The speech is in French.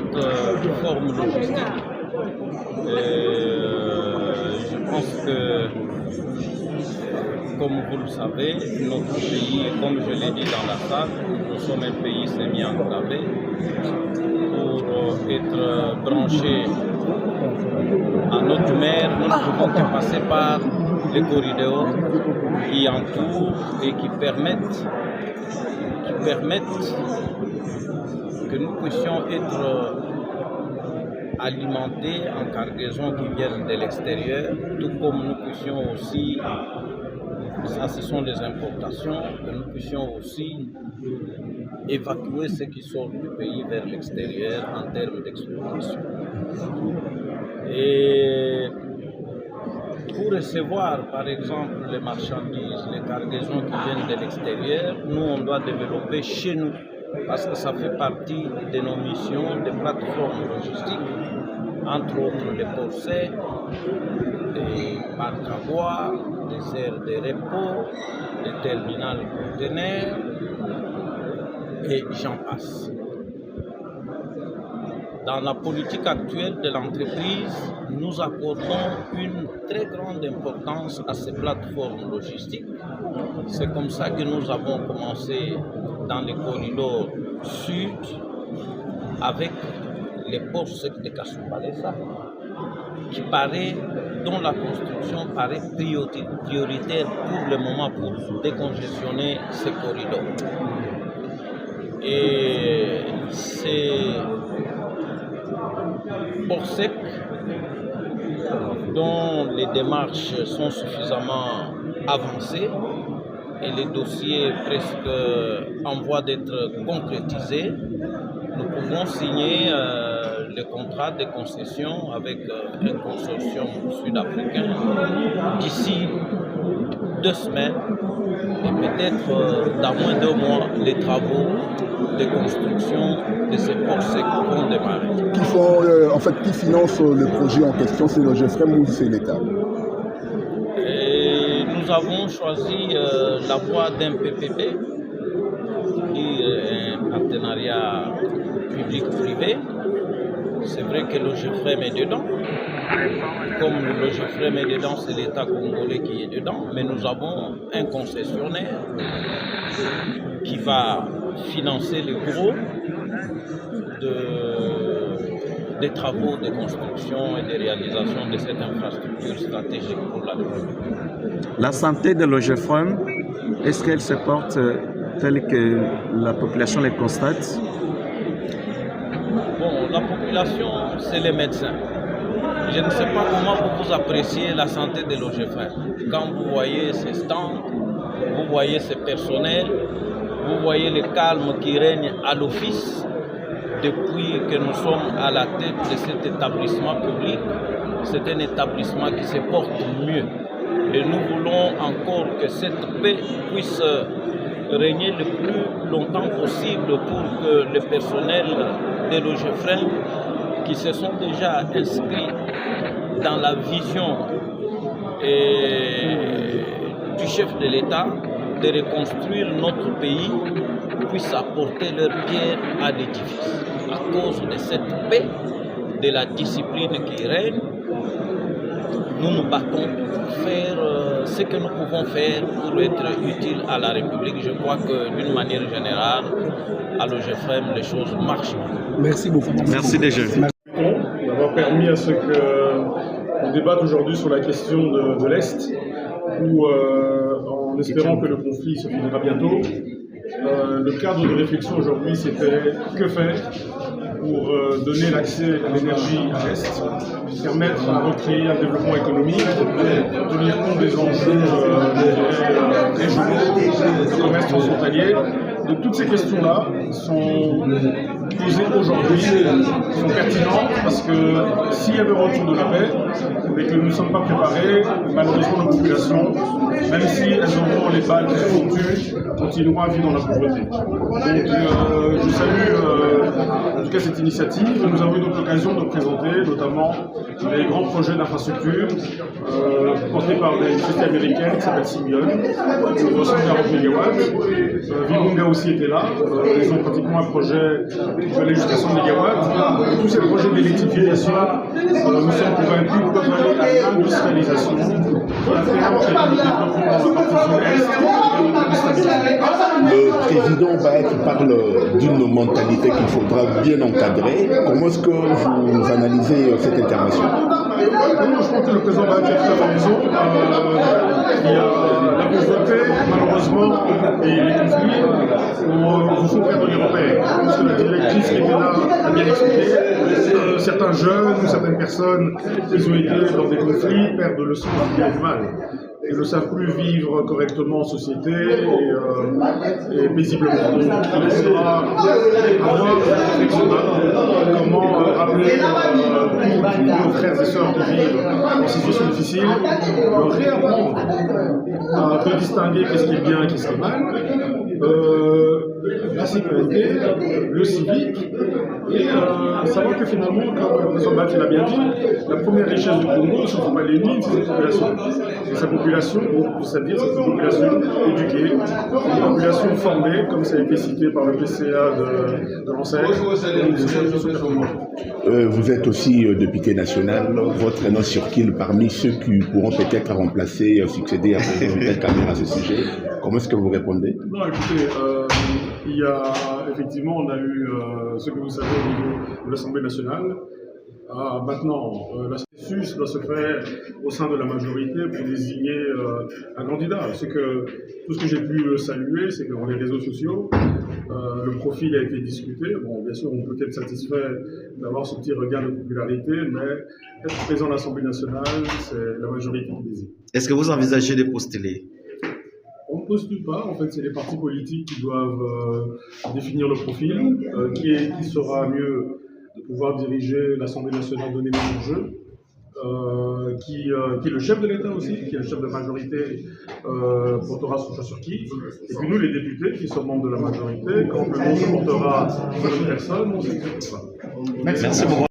plateforme logistique. Je pense que, comme vous le savez, notre pays, comme je l'ai dit dans la salle, nous sommes un pays semi-enclavé. Pour être branché à notre mer, nous ne pouvons que passer par les corridors qui entourent et qui permettent que nous puissions être alimentés en cargaisons qui viennent de l'extérieur, tout comme nous puissions aussi, ça ce sont les importations, que nous puissions aussi évacuer ce qui sort du pays vers l'extérieur en termes d'exploitation. Et pour recevoir par exemple les marchandises, les cargaisons qui viennent de l'extérieur, nous on doit développer chez nous, parce que ça fait partie de nos missions, des plateformes logistiques, entre autres les ports secs, des parcs à bois, des aires de repos, des terminals conteneurs, et j'en passe. Dans la politique actuelle de l'entreprise, nous accordons une très grande importance à ces plateformes logistiques. C'est comme ça que nous avons commencé dans les corridors sud avec les ports secs de Kasumbalesa, dont la construction paraît prioritaire pour le moment pour décongestionner ces corridors. Et ces ports secs dont les démarches sont suffisamment avancées et les dossiers presque en voie d'être concrétisés, nous pouvons signer le contrat de concession avec un consortium sud-africain d'ici 2 semaines et peut-être dans moins de 2 mois, les travaux de construction de ces ports secs vont démarrer. Qui finance le projet en question, c'est le GFREM ou c'est l'État? Nous avons choisi la voie d'un PPP, qui est un partenariat public-privé. C'est vrai que le GFREM est dedans. Comme le GFREM est dedans, c'est l'État congolais qui est dedans. Mais nous avons un concessionnaire qui va financer le gros des travaux de construction et de réalisation de cette infrastructure stratégique pour la République. La santé de l'OGFREM, est-ce qu'elle se porte telle que la population les constate? Bon, la population, c'est les médecins. Je ne sais pas comment vous appréciez la santé de l'OGFREM. Quand vous voyez ces stands, vous voyez ces personnels, vous voyez le calme qui règne à l'office depuis que nous sommes à la tête de cet établissement public. C'est un établissement qui se porte mieux. Et nous voulons encore que cette paix puisse régner le plus longtemps possible pour que le personnel de l'OGFREM qui se sont déjà inscrits dans la vision du chef de l'État de reconstruire notre pays puissent apporter leur pierre à l'édifice. À cause de cette paix, de la discipline qui règne, nous nous battons pour faire ce que nous pouvons faire pour être utiles à la République. Je crois que d'une manière générale, à l'OGFREM, les choses marchent. Merci beaucoup. Merci déjà. D'avoir permis à ce qu'on débatte aujourd'hui sur la question de l'Est, où en espérant que le conflit se finira bientôt, le cadre de réflexion aujourd'hui c'était que faire pour donner l'accès à l'énergie à l'Est, permettre à recréer un développement économique, tenir compte des enjeux régionaux, du commerce transfrontalier. Donc toutes ces questions-là sont posées aujourd'hui, sont pertinentes parce que s'il y avait un retour de la paix, mais que nous ne sommes pas préparés, malheureusement nos populations, même si elles auront les balles très foutues, continueront à vivre dans la pauvreté. Donc je salue en tout cas cette initiative. Nous avons eu donc l'occasion de présenter notamment les grands projets d'infrastructure portés par une société américaine qui s'appelle Symbion, de 240 MW. Virunga aussi était là. Ils ont pratiquement un projet qui allait jusqu'à 100 MW. Et tous ces projets d'électrification, nous sommes convaincus peuvent aller à l'industrialisation qui à terme permet le développement dans la partie sud-est et de stabilité. Le président Baek parle d'une mentalité qu'il faudra bien encadrer. Comment est-ce que vous analysez cette intervention? Je pense que le président Baek a tout à fait raison. Il y a la pauvreté, malheureusement, et les conflits vous font perdre les repères. Je pense que la directrice qui était là a bien expliqué. Certains jeunes ou certaines personnes qui ont été dans des conflits perdent le sens du bien et du mal. Ils ne savent plus vivre correctement en société et paisiblement. Donc, il faudra avoir une réflexion comment rappeler tous nos frères et sœurs qui vivent en situation difficile, réapprendre à distinguer qu'est-ce qui est bien et qu'est-ce qui est mal. La sécurité, le civique, et savoir que finalement, comme le président Baek l'a bien dit, la première richesse du Congo, ce ne sont pas les mines, c'est sa population. Et sa population, c'est une population éduquée, une population formée, comme ça a été cité par le PCA de l'enseigne. Vous êtes aussi député national. Votre nom circule parmi ceux qui pourront peut-être remplacer, succéder à Président Kabila à ce sujet. Comment est-ce que vous répondez? Non, écoutez, il y a effectivement, on a eu ce que vous savez au niveau de l'Assemblée nationale. Maintenant, la processus doit se faire au sein de la majorité pour désigner un candidat. Tout ce que j'ai pu saluer, c'est que dans les réseaux sociaux, le profil a été discuté. Bon, bien sûr, on peut être satisfait d'avoir ce petit regain de popularité, mais être président de l'Assemblée nationale, c'est la majorité qui désigne. Est-ce que vous envisagez de postuler? On ne postule pas, en fait, c'est les partis politiques qui doivent définir le profil, qui sera mieux de pouvoir diriger l'Assemblée nationale, donner des enjeux, qui est le chef de l'État aussi, qui est le chef de la majorité, portera son choix sur qui. Et puis nous, les députés, qui sommes membres de la majorité, quand le nom se portera sur une personne, on s'explique pas. Merci beaucoup.